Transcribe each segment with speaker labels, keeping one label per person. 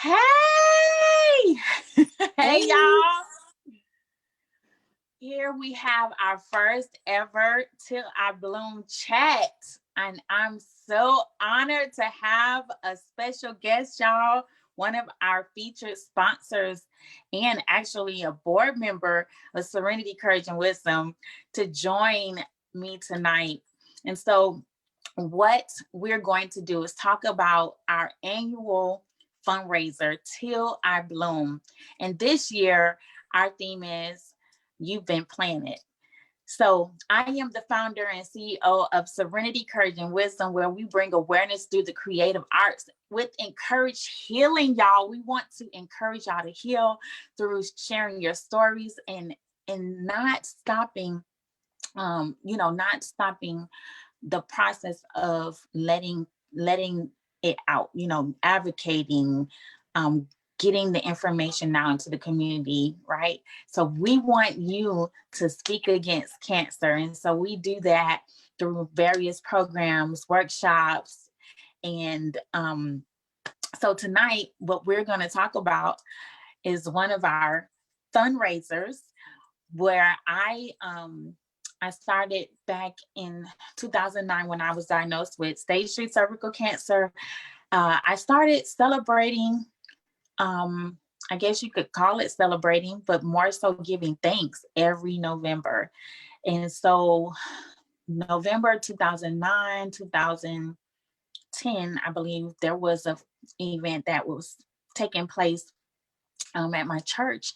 Speaker 1: Hey, hey,
Speaker 2: Hey.
Speaker 1: y'all. Here we have our first ever Till I Bloom chat. And I'm so honored to have a special guest, y'all. One of our featured sponsors, and actually a board member of Serenity, Courage, and Wisdom, to join me tonight. And so, what we're going to do is talk about our annual fundraiser, Till I Bloom. And this year, our theme is You've Been Planted. So, I am the founder and CEO of Serenity, Courage, and Wisdom, where we bring awareness through the creative arts with encourage healing, y'all. We want to encourage y'all to heal through sharing your stories and not stopping, not stopping the process of letting it out, advocating, um, getting the information out into the community, right? So we want you to speak against cancer. And so we do that through various programs, workshops. And so tonight, what we're going to talk about is one of our fundraisers where I started back in 2009 when I was diagnosed with stage 3 cervical cancer. I started celebrating, I guess you could call it celebrating, but more so giving thanks every November. And so November 2009, 2010, I believe there was an event that was taking place at my church.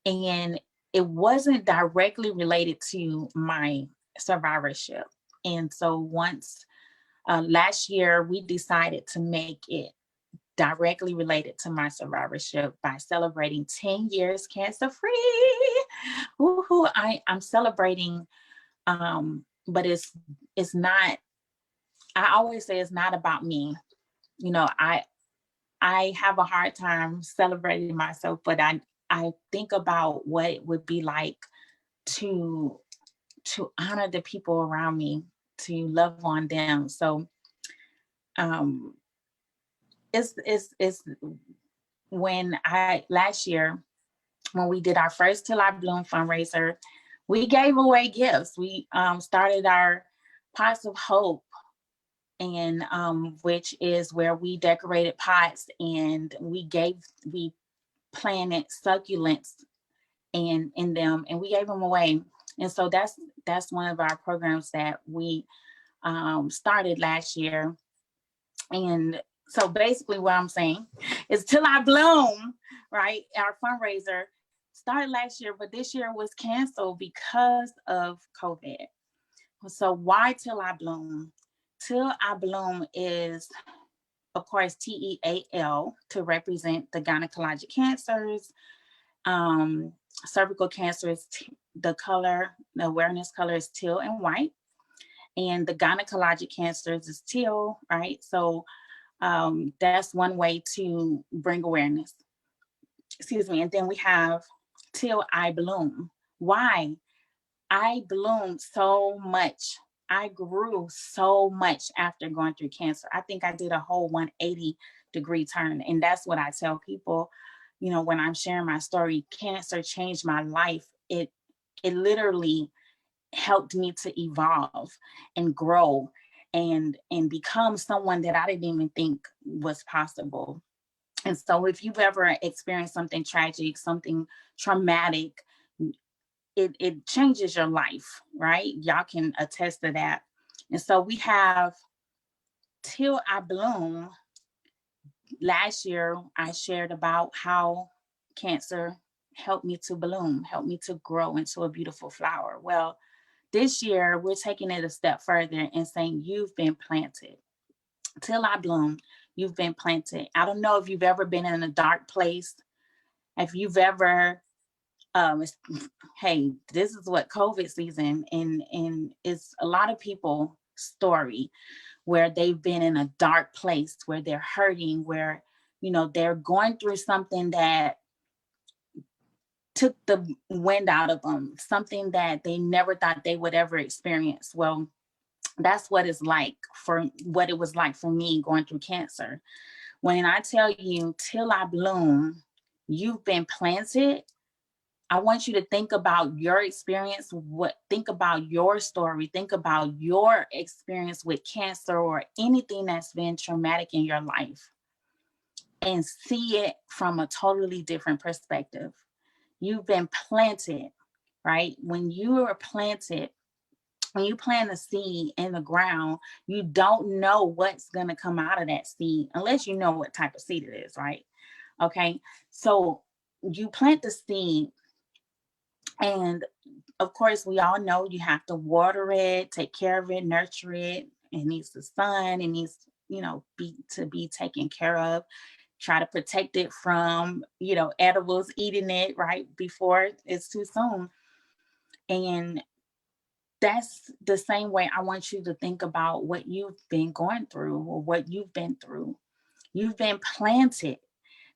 Speaker 1: And it wasn't directly related to my survivorship. And so once last year, we decided to make it directly related to my survivorship by celebrating 10 years cancer free. Woohoo! I'm celebrating, but it's not. I always say it's not about me. You know, I have a hard time celebrating myself, but I think about what it would be like to honor the people around me, to love on them. So um it's when I last year when we did our first Till I Bloom fundraiser, we gave away gifts. We started our Pots of Hope, and which is where we decorated pots and we planted succulents and in them, and we gave them away. And so that's one of our programs that we started last year. And so basically what I'm saying is Till I Bloom, right? Our fundraiser started last year, but this year was canceled because of COVID. So why Till I Bloom? Till I Bloom is, of course, TEAL, to represent the gynecologic cancers. Cervical cancer is the awareness color is teal and white. And the gynecologic cancers is teal, right? So that's one way to bring awareness. Excuse me. And then we have Till I Bloom. Why? I bloomed so much. I grew so much after going through cancer. I think I did a whole 180-degree turn. And that's what I tell people, when I'm sharing my story. Cancer changed my life. It literally helped me to evolve and grow and become someone that I didn't even think was possible. And so if you've ever experienced something tragic, something traumatic, it changes your life, right? Y'all can attest to that. And so we have Till I Bloom. Last year, I shared about how cancer helped me to bloom, helped me to grow into a beautiful flower. Well, this year, we're taking it a step further and saying, you've been planted. Till I Bloom, you've been planted. I don't know if you've ever been in a dark place, if you've ever, hey, this is what COVID season, and it's a lot of people story where they've been in a dark place, where they're hurting, where, they're going through something that took the wind out of them, something that they never thought they would ever experience. Well, that's what it was like for me going through cancer. When I tell you till I bloom, you've been planted. I want you to think about your experience. Think about your story. Think about your experience with cancer or anything that's been traumatic in your life, and see it from a totally different perspective. You've been planted, right? When you are planted, when you plant a seed in the ground, you don't know what's going to come out of that seed unless you know what type of seed it is, right? Okay. So you plant the seed, and of course, we all know you have to water it, take care of it, nurture it. It needs the sun. It needs, be taken care of. Try to protect it from, edibles eating it right before it's too soon. And that's the same way I want you to think about what you've been going through or what you've been through. You've been planted.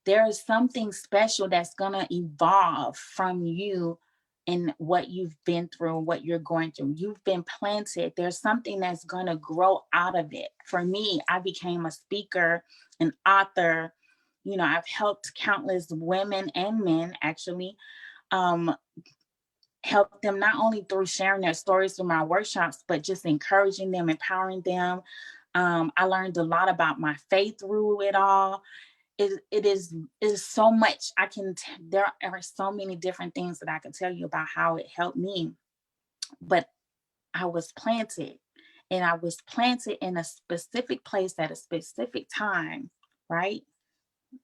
Speaker 1: There is something special that's going to evolve from you and what you've been through, what you're going through. You've been planted. There's something that's going to grow out of it. For me, I became a speaker, an author. I've helped countless women and men actually, help them not only through sharing their stories through my workshops, but just encouraging them, empowering them. I learned a lot about my faith through it all. It is so much there are so many different things that I can tell you about how it helped me. But I was planted, and I was planted in a specific place at a specific time, right?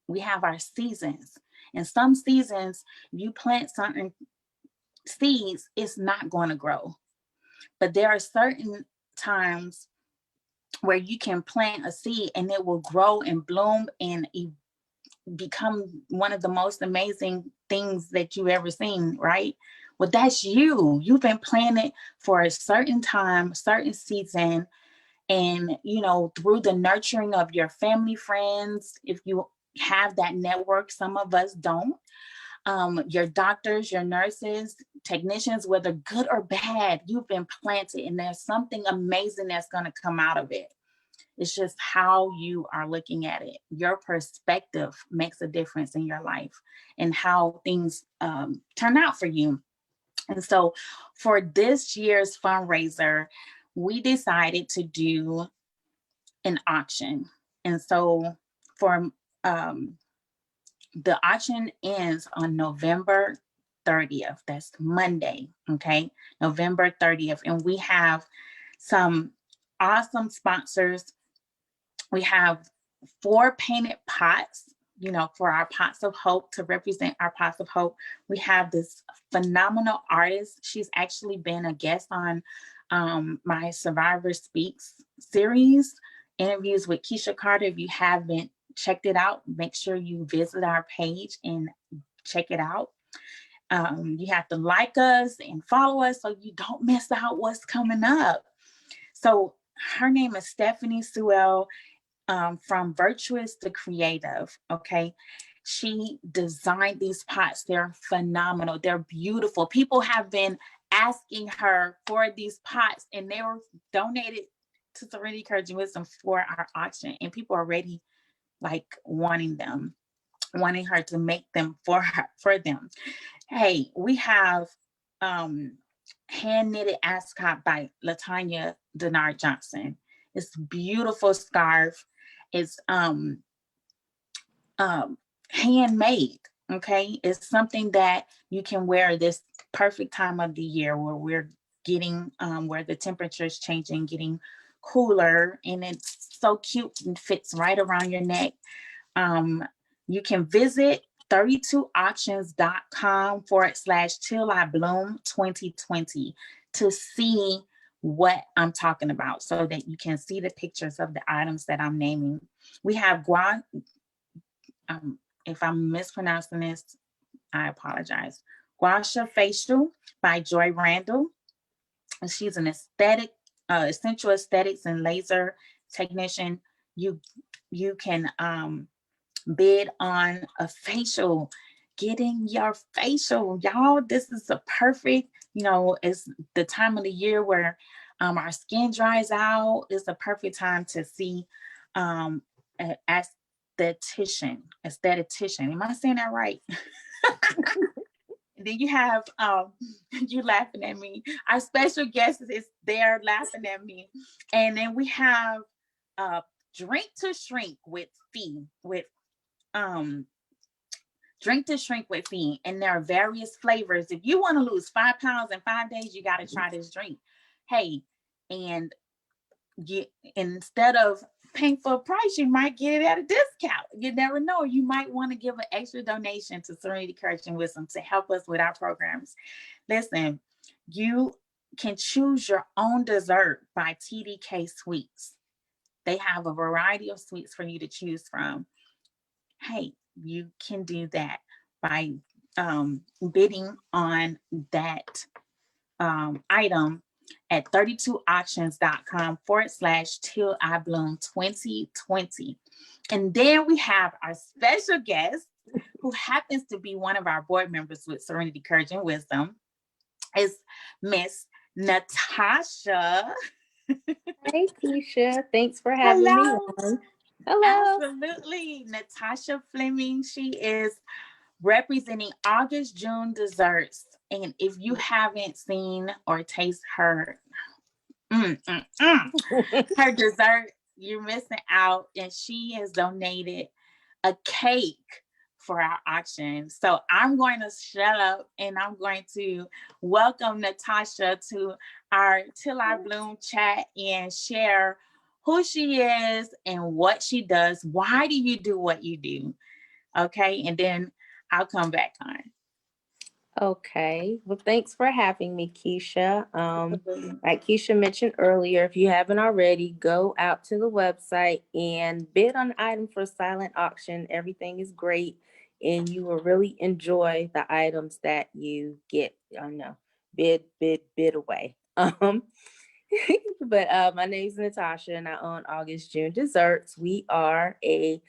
Speaker 1: We have our seasons, and some seasons you plant certain seeds, it's not going to grow. But there are certain times where you can plant a seed and it will grow and bloom and become one of the most amazing things that you've ever seen, right? Well, that's you. You've been planted for a certain time, certain season, and through the nurturing of your family, friends, if you have that network, some of us don't. Your doctors, your nurses, technicians, whether good or bad, you've been planted, and there's something amazing that's going to come out of it. It's just how you are looking at it. Your perspective makes a difference in your life and how things turn out for you. And so for this year's fundraiser, we decided to do an auction. And so for the auction ends on November 30th. That's Monday. Okay. November 30th. And we have some awesome sponsors. We have 4 painted pots, for our pots of hope, to represent our pots of hope. We have this phenomenal artist. She's actually been a guest on my Survivor Speaks series, interviews with Keisha Carter. If you haven't checked it out, make sure you visit our page and check it out. You have to like us and follow us so you don't miss out what's coming up. So her name is Stephanie Sewell, from Virtuous to Creative. Okay. She designed these pots. They're phenomenal. They're beautiful. People have been asking her for these pots, and they were donated to Serenity Courage and Wisdom for our auction. And people are already wanting her to make them for them. Hey, we have hand knitted ascot by Latanya Denard Johnson. It's beautiful scarf. It's handmade. Okay, it's something that you can wear this perfect time of the year where we're getting where the temperature is changing, getting cooler, and it's so cute and fits right around your neck. You can visit 32auctions.com/till I bloom 2020 to see what I'm talking about, so that you can see the pictures of the items that I'm naming. We have if I'm mispronouncing this, I apologize. Guasha Facial by Joy Randall. She's an essential aesthetics and laser technician. You can bid on a facial, getting your facial, y'all. This is a perfect, it's the time of the year where our skin dries out. It's a perfect time to see Aesthetician. Am I saying that right? And then you have you laughing at me. Our special guest is there laughing at me. And then we have drink to shrink with fee with um drink to shrink with fee. And there are various flavors. If you want to lose 5 pounds in 5 days, you got to try this drink. Hey, and you, instead of paying for a price, you might get it at a discount. You never know. You might want to give an extra donation to Serenity Courage and Wisdom to help us with our programs. Listen, you can choose your own dessert by TDK Sweets. They have a variety of sweets for you to choose from. Hey, you can do that by bidding on that item at 32auctions.com/Till I Bloom 2020. And then we have our special guest who happens to be one of our board members with Serenity, Courage, and Wisdom is Miss Natosha.
Speaker 2: Hey, Keisha. Thanks for having me
Speaker 1: Hello.
Speaker 2: on. Hello.
Speaker 1: Absolutely. Natosha Fleming. She is representing August June Desserts. And if you haven't seen or taste her her dessert, you're missing out. And she has donated a cake for our auction. So I'm going to shut up and I'm going to welcome Natosha to our Till I Bloom chat and share who she is and what she does. Why do you do what you do? Okay. And then I'll come back on.
Speaker 2: Okay. Well, thanks for having me, Keisha. Like Keisha mentioned earlier, if you haven't already, go out to the website and bid on an item for silent auction. Everything is great, and you will really enjoy the items that you get. I know, bid away. But my name is Natosha, and I own August June Desserts. We are a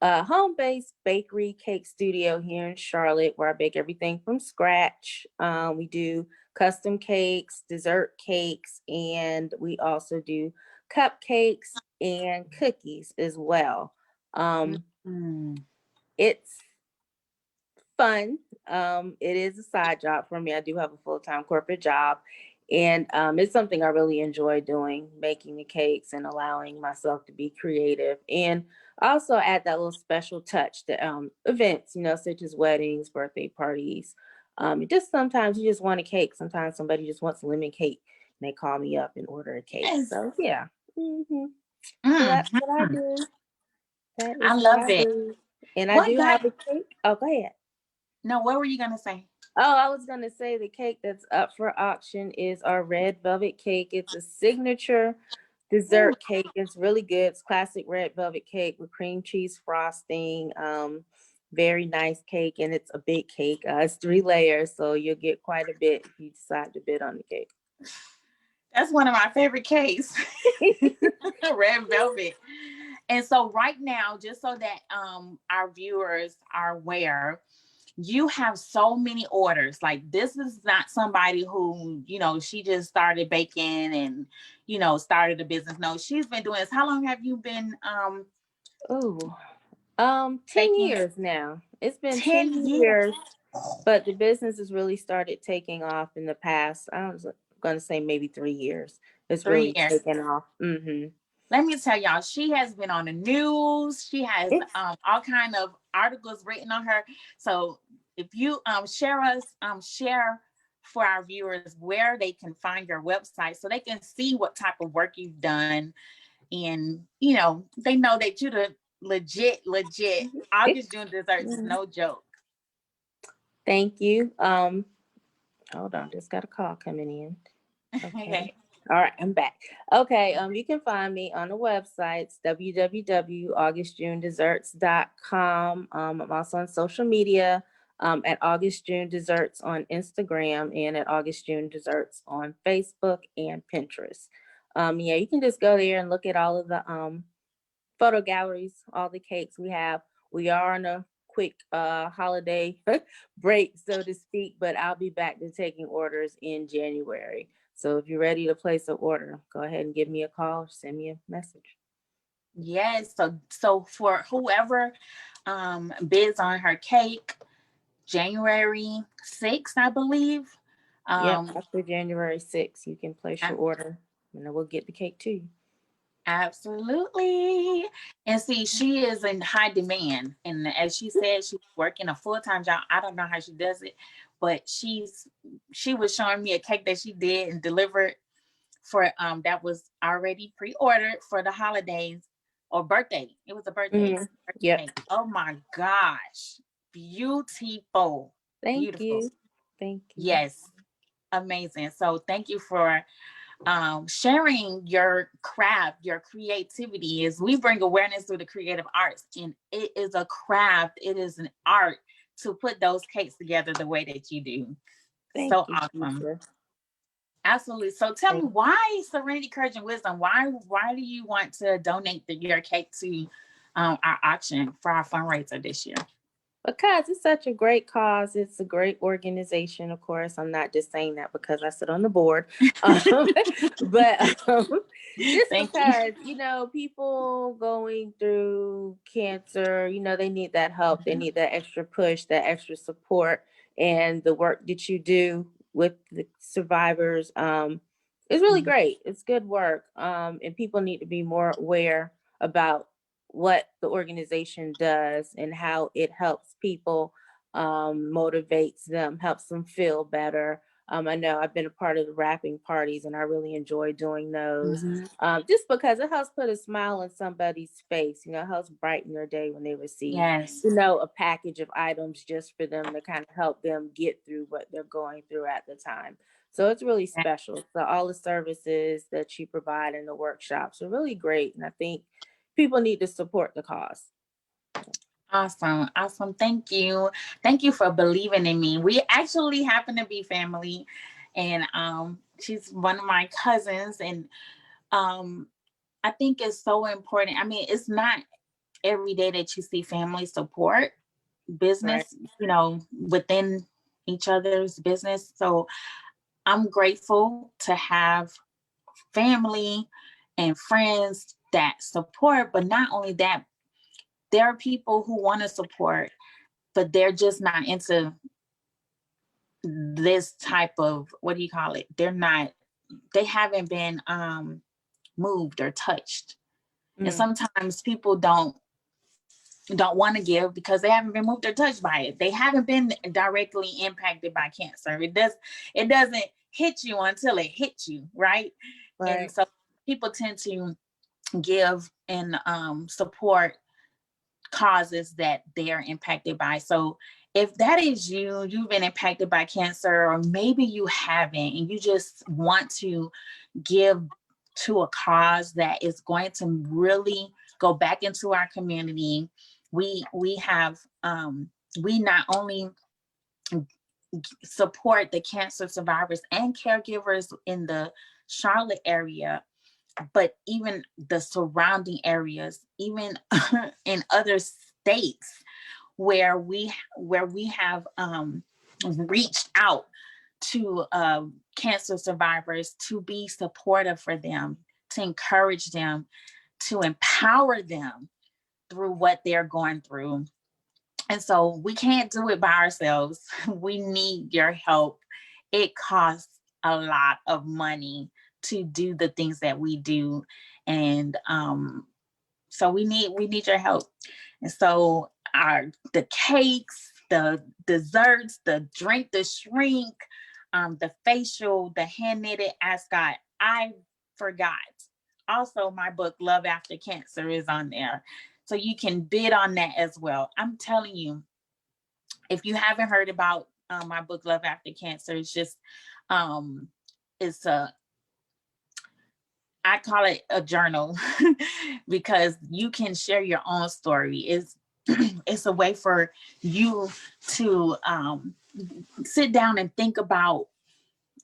Speaker 2: home-based bakery cake studio here in Charlotte where I bake everything from scratch. We do custom cakes, dessert cakes, and we also do cupcakes and cookies as well.
Speaker 1: Mm.
Speaker 2: It's fun. It is a side job for me. I do have a full-time corporate job, and it's something I really enjoy doing, making the cakes and allowing myself to be creative. And also add that little special touch to events, such as weddings, birthday parties. Just sometimes you just want a cake. Sometimes somebody just wants a lemon cake, and they call me up and order a cake.
Speaker 1: Yes.
Speaker 2: So yeah. Mm-hmm. So that's what I
Speaker 1: Mm-hmm.
Speaker 2: do. That
Speaker 1: I
Speaker 2: is what
Speaker 1: love
Speaker 2: I
Speaker 1: it.
Speaker 2: do. And I
Speaker 1: What
Speaker 2: do
Speaker 1: got
Speaker 2: have a cake. Oh, go ahead.
Speaker 1: no, what were you gonna say?
Speaker 2: Oh, I was going to say the cake that's up for auction is our red velvet cake. It's a signature
Speaker 1: Ooh,
Speaker 2: dessert cake. It's really good. It's classic red velvet cake with cream cheese frosting. Very nice cake, and it's a big cake. It's 3 layers, so you'll get quite a bit if you decide to bid on the cake.
Speaker 1: that's one of my favorite cakes. Red velvet. And so right now, just so that our viewers are aware, you have so many orders. Like this is not somebody who, she just started baking and, started a business. No, she's been doing this. How long have you been
Speaker 2: Oh, 10
Speaker 1: baking?
Speaker 2: years now. It's been
Speaker 1: 10
Speaker 2: 10
Speaker 1: years.
Speaker 2: years, but the business has really started taking off in the past. I was going to say maybe 3 years. It's
Speaker 1: Three
Speaker 2: really
Speaker 1: years.
Speaker 2: taken off.
Speaker 1: Let me tell y'all, she has been on the news. She has
Speaker 2: It's
Speaker 1: all kind of articles written on her. So if you share for our viewers where they can find your website so they can see what type of work you've done, and they know that you're the legit August June Desserts is no joke.
Speaker 2: Thank you. Hold on, just got a call coming in. Okay.
Speaker 1: Okay.
Speaker 2: All right, I'm back. Okay, you can find me on the websites www.augustjunedesserts.com. I'm also on social media at August June Desserts on Instagram and at August June Desserts on Facebook and Pinterest. Yeah, you can just go there and look at all of the photo galleries, all the cakes we have. We are on a quick holiday break, so to speak, but I'll be back to taking orders in January. So if you're ready to place an order, go ahead and give me a call or send me a message.
Speaker 1: Yes. So for whoever bids on her cake, January 6th, I believe.
Speaker 2: Yep,
Speaker 1: Um,
Speaker 2: after January 6th, you can place
Speaker 1: a-
Speaker 2: your order and then we'll get the cake to you.
Speaker 1: absolutely. And see, she is in high demand. And as she said, she's working a full-time job. I don't know how she does it, but she was showing me a cake that she did and delivered for that was already pre-ordered for the holidays or birthday. It was a birthday.
Speaker 2: Hmm. Yep.
Speaker 1: Cake. Oh my gosh. Beautiful.
Speaker 2: Thank
Speaker 1: Beautiful.
Speaker 2: you. Thank you.
Speaker 1: Yes. Amazing. So thank you for sharing your craft, your creativity. As we bring awareness through the creative arts, and it is a craft, it is an art to put those cakes together the way that you do.
Speaker 2: Thank
Speaker 1: So
Speaker 2: you,
Speaker 1: awesome.
Speaker 2: Keisha.
Speaker 1: Absolutely. So tell me,
Speaker 2: Thank
Speaker 1: why Serenity, Courage, and Wisdom? Why do you want to donate your cake to our auction for our fundraiser this year?
Speaker 2: Because it's such a great cause. It's a great organization. Of course, I'm not just saying that because I sit on the board, um, but just
Speaker 1: Thank you.
Speaker 2: because, people going through cancer, they need that help. They need that extra push, that extra support. And the work that you do with the survivors is really
Speaker 1: Mhm.
Speaker 2: great. It's good work. And people need to be more aware about what the organization does and how it helps people, motivates them, helps them feel better. I know I've been a part of the wrapping parties and I really enjoy doing those,
Speaker 1: Mhm.
Speaker 2: just because it helps put a smile on somebody's face, helps brighten their day when they receive,
Speaker 1: Yes.
Speaker 2: a package of items just for them to kind of help them get through what they're going through at the time. So it's really special. So all the services that you provide in the workshops are really great. And I think people need to support the cause.
Speaker 1: Awesome. Awesome. Thank you. Thank you for believing in me. We actually happen to be family, and she's one of my cousins, and um I think it's so important. I mean, it's not every day that you see family support
Speaker 2: Right.
Speaker 1: business, within each other's business. So I'm grateful to have family and friends that support, but not only that, there are people who want to support, but they're just not into this type of, what do you call it? They haven't been moved or touched. And
Speaker 2: Mm,
Speaker 1: sometimes people don't want to give because they haven't been moved or touched by it. They haven't been directly impacted by cancer. It doesn't hit you until it hits you, right? And
Speaker 2: right.
Speaker 1: so people tend to give and support causes that they are impacted by. So if that is you, you've been impacted by cancer, or maybe you haven't, and you just want to give to a cause that is going to really go back into our community. We have we not only support the cancer survivors and caregivers in the Charlotte area, but even the surrounding areas, even in other states where we have reached out to cancer survivors to be supportive for them, to encourage them, to empower them through what they're going through. And so we can't do it by ourselves. We need your help. It costs a lot of money to do the things that we do. And so we need your help. And so the cakes, the desserts, the drink, the shrink, the facial, the hand knitted ascot. I forgot. Also, my book Love After Cancer is on there, so you can bid on that as well. I'm telling you, if you haven't heard about my book Love After Cancer, um, it's a I call it a journal because you can share your own story. It's a way for you to sit down and think about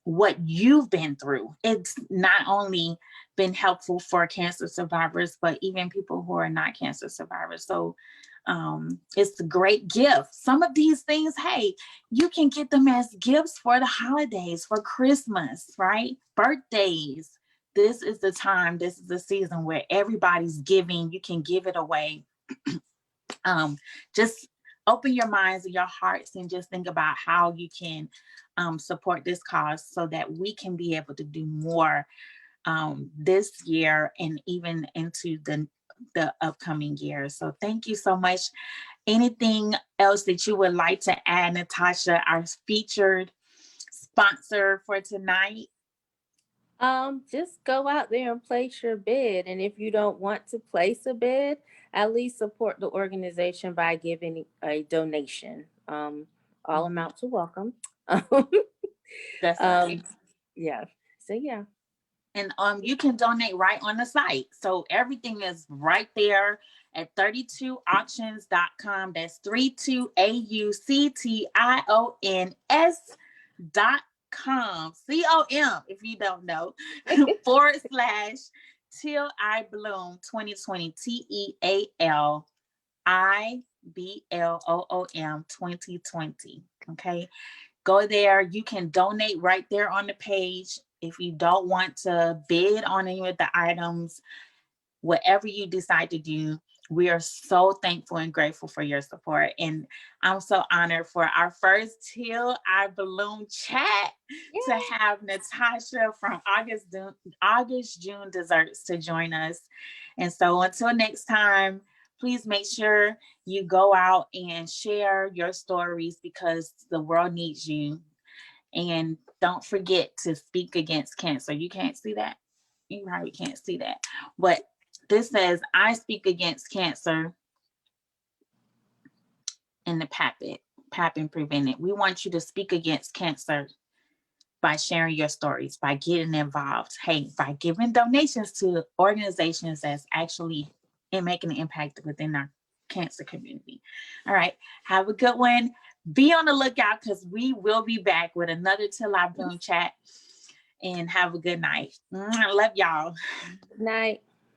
Speaker 1: what you've been through. It's not only been helpful for cancer survivors, but even people who are not cancer survivors. So it's a great gift. Some of these things, hey, you can get them as gifts for the holidays, for Christmas, right? Birthdays, this is the time, this is the season where everybody's giving. You can give it away. Just open your minds and your hearts and just think about how you can support this cause so that we can be able to do more this year and even into the upcoming year. So thank you so much. Anything else that you would like to add, Natosha, our featured sponsor for tonight?
Speaker 2: Just go out there and place your bid. And if you don't want to place a bid, at least support the organization by giving a donation. All
Speaker 1: Mhm.
Speaker 2: amounts are welcome.
Speaker 1: That's
Speaker 2: um,
Speaker 1: right.
Speaker 2: yeah. So yeah.
Speaker 1: And you can donate right on the site. So everything is right there at 32auctions.com. That's 32auctions.com. COM, if you don't know, / Teal I Bloom 2020. TEALIBLOOM 2020. Okay. Go there. You can donate right there on the page. If you don't want to bid on any of the items, whatever you decide to do, we are so thankful and grateful for your support. And I'm so honored for our first Teal I Balloon chat to
Speaker 2: Yeah.
Speaker 1: have Natosha from August June Desserts to join us. And so until next time, please make sure you go out and share your stories because the world needs you. And don't forget to speak against cancer. You can't see that. You probably can't see that. But this says, I speak against cancer in the PAP and prevent it. We want you to speak against cancer by sharing your stories, by getting involved. Hey, by giving donations to organizations that's actually making an impact within our cancer community. All right. Have a good one. Be on the lookout because we will be back with another Till I Bloom chat. And have a good night. Love y'all.
Speaker 2: Good night.